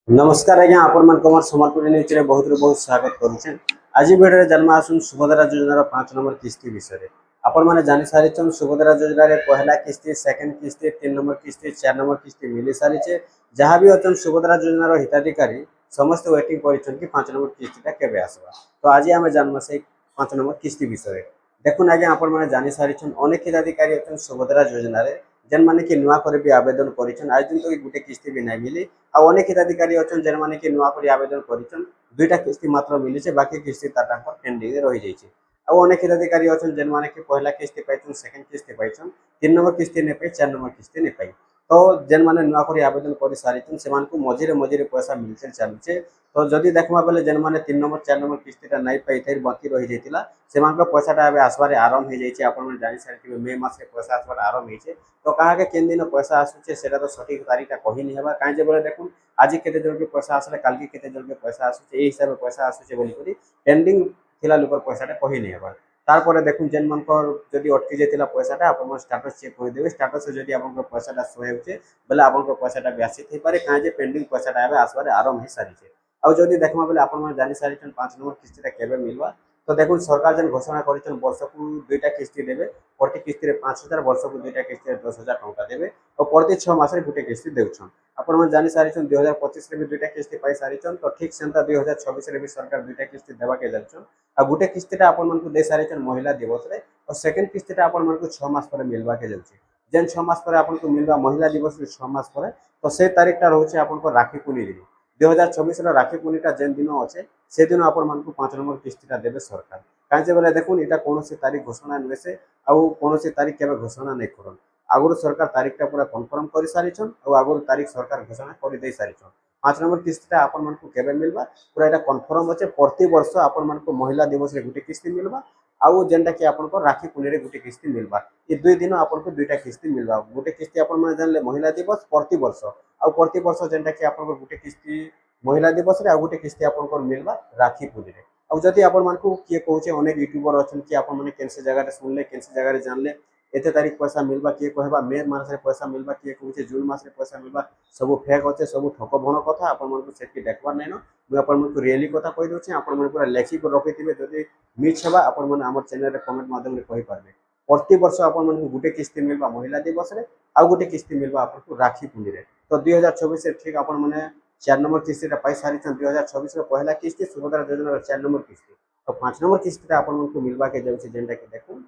नमस्कार आज्ञा आपण मन कमर संबलपुर न्यूज रे बहुत बहुत स्वागत करूछन। आज वीडियो जन्म आसुन सुभद्रा योजना 5 नंबर किस्ती विषय आपण माने जानि सारिछन। सुभद्रा योजना रे पहला किस्ती, सेकंड किस्ती, 3 नंबर किस्ती, 4 नंबर किस्ती मिली सारिछे। जहां भी अछन सुभद्रा योजना रो हिताधिकारी समस्त वेटिंग करिछन कि 5 नंबर किस्तीटा केबे आसबा। तो आज हम जानबा से 5 नंबर किस्ती विषय। देखुन आज्ञा आपण माने जानि सारिछन अनेक हिताधिकारी अछन सुभद्रा योजना रे जेन माने कि नुआ करे भी आवेदन करिछन। आज दिन तो गुटे किस्ती भी नै मिली। आ अनेक हिताधिकारी अछन जेन माने कि नुआ करे आवेदन करिछन, दुईटा किस्ती मात्र मिली छे, बाकी किस्ती ताटांकर पेंडिंग रहि जाय छे। आ अनेक हिताधिकारी अछन जेन माने कि पहला किस्ती पाइछन, सेकंड किस्ती पाइछन, 3 नंबर किस्ती नै पाइ, 4 नंबर किस्ती नै पाइ। तो जेन माने नुआ करे आवेदन करि सारिछन सेमान को मझिरे मझिरे पैसा मिलछे चालुछे। तो जदि देखमा बेले जेन माने 3 नंबर 4 नंबर किस्तीटा नै पाइ थेर बाकी रहि जैतिला सेमान को पैसाटा एबे आसबारे आरंभ हे जाय छे। आपण माने जानि सारिथिबे मे मासे पैसा आसबार आरंभ हे छे। तो कहा के केन दिन पैसा आसुचे सेटा तो सठिक तारीखटा कहि नै हेबा। काहे जे बोले देखुन आज केते जन के पैसा आसले, काल के केते जन के पैसा आसुचे, ए हिसाब पैसा आसुचे बोली करी पेंडिंग थिला लोकर पैसाटा कहि नै हेबा। तारपरे देखुन जेन मनकर जदि अटकी जैतिला पैसाटा आपण स्टेटस चेक कर देबे। स्टेटस से जदि आपन पैसाटा शो हेउचे बेले आपन पैसाटा ब्यासित हे पारे। काहे जे पेंडिंग पैसाटा एबे आसबारे आरंभ हे सारिचे। आ जदि देखमा बेले आपण मन जानि सारिछन 5 नंबर किस्तीटा केबे मिलबा। तो देखुन सरकार जेन घोषणा करिछन वर्षकु दुईटा किस्ती देबे। प्रति किस्ती रे 5000, वर्षकु दुईटा किस्ती रे 10000 टंका देबे और प्रति 6 मास रे गुटे किस्ती देउछन। आपण मन जानि सारिछन 2025 रे भी दुईटा किस्ती पाइ सारिछन। तो ठीक सेंता 2026 रे भी सरकार दुईटा किस्ती देबा के जाउछन। आ गुटे किस्तीटा आपण मन को दे सारिछन महिला दिवस रे और सेकंड किस्तीटा आपण मन को 6 मास पर मिलबा के जाउछे। जेन 6 मास पर आपण को मिलबा महिला दिवस रे 6 मास पर, तो से तारीखटा रहउछे आपण को राखी पुनी दिन। 2024 रो राखी पुनीटा जेन दिन अच्छे से दिन आपण मन को 5 नंबर किस्तीटा देबे सरकार। काहे जे बोले देखुन एटा कोनोसी तारीख घोषणा नुहे से आउ कोनोसी तारीख केबे घोषणा नै करन। आगुर सरकार तारीखटा पूरा कन्फर्म करि सारिछन और आगुर तारीख सरकार घोषणा करि दे सारिछन। 5 नंबर किस्तीटा आपण मन को केबे मिलबा पूरा एटा कन्फर्म अछि। प्रति वर्ष आपण मन को महिला दिवस रे गुटे किस्ती मिलबा आउ जेनटा कि आपण को राखी पुनी रे गुटे किस्ती मिलबा। ए दुई दिन आपण को दुईटा किस्ती मिलबा। गुटे किस्ती आपण माने जानले महिला दिवस प्रति वर्ष आउ प्रति वर्ष जेनटा कि आपण को गुटे किस्ती महिला दिवस रे आ गुटे किस्ती आपण को मिलबा राखी पुनी रे। अब जदि आपण मन को किए कहूचे अनेक यूट्यूबर अछन कि आपण माने केनसे जगह रे सुनले, केनसे जगह रे जानले एते तारीख पैसा मिलबा, किए कहबा मे मास रे पैसा मिलबा, किए कहूचे जून मास रे पैसा मिलबा। सब फेक होचे, सब ठक भण कथा। आपण मन को सेठी देखबार नै न। मैं आपण मन को रियली कथा कहि दोचे। आपण मन पूरा लेखि को रखिथिबे। जदि मिछ हेबा आपण मन हमर चैनल रे कमेंट माध्यम रे कहि पारबे। प्रति वर्ष आपण मन को गुटे किस्ती मिलबा महिला दिवस रे आ गुटे किस्ती मिलबा आपण को राखी पुनी रे। तो 2024 रे ठीक आपण माने 4 नंबर किस्तीटा पाइ सारिछन। 2024 रो पहला किस्ती सुभद्रा योजना रो 4 नंबर किस्ती। तो 5 नंबर किस्तीटा आपण मन को मिलबा के जाउछे जेनटा कि देखुन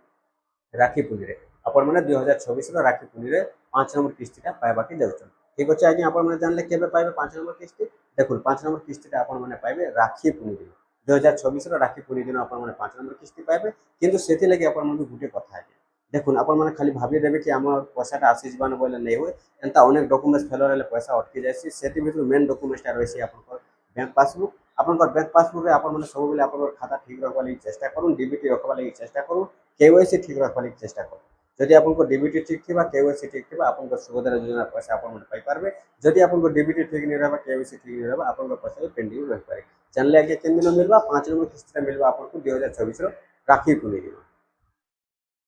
राखी पुनी रे। आपण माने 2024 रो राखी पुनी रे 5 नंबर किस्तीटा पाइबा के जाउछन। ठीक अछि आज्ञा आपण माने जानले केबे पाइबे 5 नंबर किस्ती। देखुन 5 नंबर किस्तीटा आपण माने पाइबे राखी पुनी दिन। 2024 रो राखी पुनी दिन आपण माने 5 नंबर किस्ती पाइबे। किंतु सेति लागि आपण मन गुटे कथा है। देखुन आपण माने खाली भाबी देबे कि हमर पैसाटा आसी जबान बोले नै होय। एंता अनेक डॉक्यूमेंट्स फेलर हेले पैसा अटकी जायसी। सेति भितर मेन डॉक्यूमेंट्सटा रहसी आपनकर बैंक पासबुक। आपनकर बैंक पासबुक रे आपण माने सब बेले आपनकर खाता ठीक रखबा लागि चेष्टा करूँ, डीबीटी रखबा लागि चेष्टा करूँ, केवाईसी ठीक रखबा लागि चेष्टा करूँ। जदि आपनको डीबीटी ठीक थिबा, केवाईसी ठीक थिबा, आपनको सुभद्रा योजना पैसा आपण माने पाइ पारबे। जदि आपनको डीबीटी ठीक नै रहबा, केवाईसी ठीक नै रहबा, आपनको पैसा पेंडिंग रहि पारे। जानले आगे केन दिन मिलबा 5 नंबर किस्ती मिलबा आपनको 2024 रो राखी पुनी दिन।